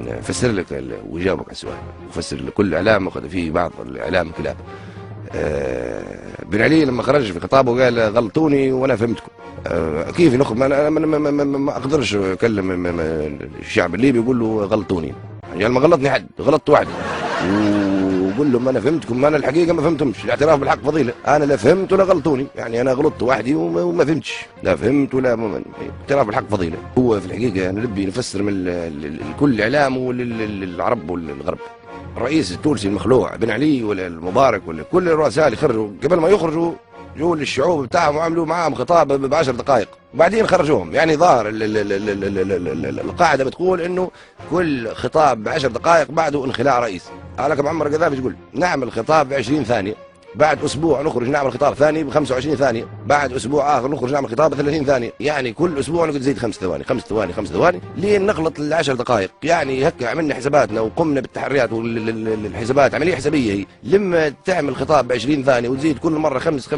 نفسر لك ويجاوبك على السؤال، وفسر لكل اعلام اخذ فيه بعض الاعلام كلاب. بن علي لما خرج في خطابه قال غلطوني وانا فهمتكم. كيف نخرج؟ ما اقدرش اكلم الشعب الليبي يقول له غلطوني، يعني ما غلطني حد، غلطت وحدي وقول لهم انا فهمتكم. انا الحقيقه ما فهمتهمش، الاعتراف بالحق فضيله، انا لا فهمت ولا غلطوني، يعني انا غلطت وحدي وما فهمتش، لا فهمت ولا الاعتراف بالحق فضيله. هو في الحقيقه انا نبي نفسر من كل اعلام وللعرب والغرب. الرئيس التونسي المخلوع بن علي ولا المبارك ولا كل الرؤساء اللي خرجوا قبل ما يخرجوا جو للشعوب بتاعهم وعملوا معاهم خطاب ب10 دقائق وبعدين خرجوهم. يعني ظاهر القاعده بتقول انه كل خطاب ب10 دقائق بعده انخلاع رئيس. لك معمر القذافي تقول نعمل خطاب ب20 ثانيه، بعد اسبوع نخرج نعمل خطاب ثاني ب25 ثانيه، بعد اسبوع اخر نخرج نعمل خطاب ب30 ثانيه، يعني كل اسبوع نقعد نزيد 5 ثواني 5 ثواني 5 ثواني لين نخلط ال10 دقائق. يعني هكا عملنا حساباتنا وقمنا بالتحريات والحسابات، عمليه حسابيه هي. لما تعمل خطاب ب20 ثانيه وتزيد كل مره 5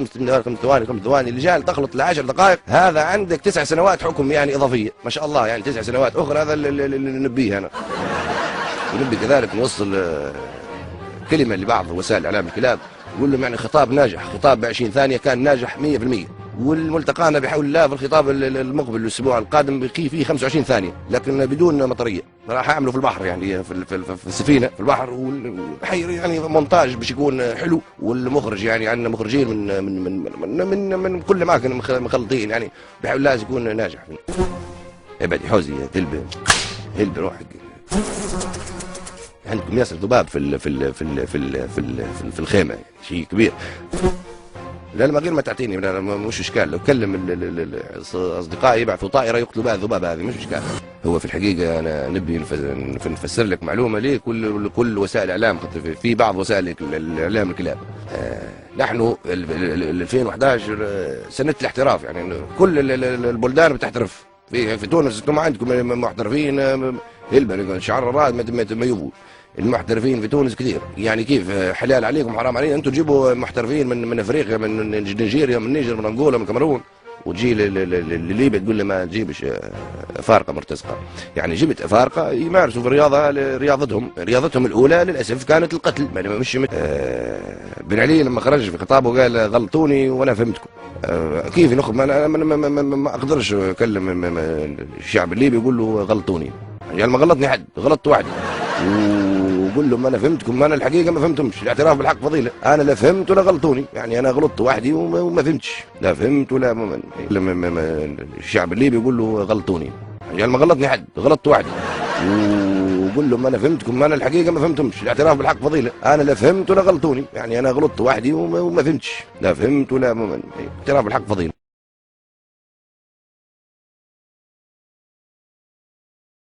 ثواني اللجان تخلط ل10 دقائق، هذا عندك 9 سنوات حكم يعني اضافيه، ما شاء الله، يعني 9 سنوات اخرى. هذا اللي نبيه انا. ونبي كذلك نوصل كلمه لبعض وسائل الاعلام الكلاب، يقول لهم يعني خطاب ناجح، خطاب ب20 ثانيه كان ناجح 100%، والملتقانا بحول الله في الخطاب المقبل الاسبوع القادم بقي فيه 25 ثانيه لكن بدون مطريه، راح اعمله في البحر، يعني في السفينه في البحر، يعني مونتاج باش يكون حلو، والمخرج يعني عندنا مخرجين من كل الاماكن مخلطين، يعني بحول الله يكون ناجح. ابعد يا حوزي هلب روحك، عندكم ياسر ذباب في الخيمه، يعني شيء كبير. لا ما غير ما تعطيني، مش اشكال، لو كلم اصدقائي يبعثوا طائره يقتلوا بها الذباب، هذه مش اشكال. هو في الحقيقه انا نبي نفسر لك معلومه ليه كل وسائل الاعلام، في بعض وسائل الاعلام الكلاب. نحن 2011 سنه الاحتراف، يعني كل البلدان بتحترف. في تونس انتم عندكم محترفين هلبة شعر الراد ما يبوا. المحترفين في تونس كثير، يعني كيف حلال عليكم حرام علينا انتم تجيبوا محترفين من افريقيا، من نيجيريا، من النيجر، من انغولا، من الكاميرون، وتجي لليبيا تقول له ما تجيبش افارقه مرتزقه. يعني جبت افارقه يمارسوا في الرياضه، رياضتهم الاولى للاسف كانت القتل. مش بن علي لما خرج في خطابه قال غلطوني وانا فهمتكم. كيف نخرج؟ ما اقدرش اكلم الشعب الليبي يقول له غلطوني، يعني ما غلطني حد، غلطت وحدي وقول لهم انا فهمتكم. انا الحقيقه ما فهمتهمش، الاعتراف بالحق فضيله، انا لا فهمت ولا غلطوني، يعني انا غلطت وحدي وما فهمتش، لا فهمت ولا الشعب الليبي يقول له غلطوني، يعني ما غلطني حد، غلطت وحدي وقول لهم انا فهمتكم. انا الحقيقه ما فهمتهمش، الاعتراف بالحق فضيله، انا لا فهمت ولا غلطوني، يعني انا غلطت وحدي وما فهمتش، لا فهمت ولا الاعتراف بالحق فضيله.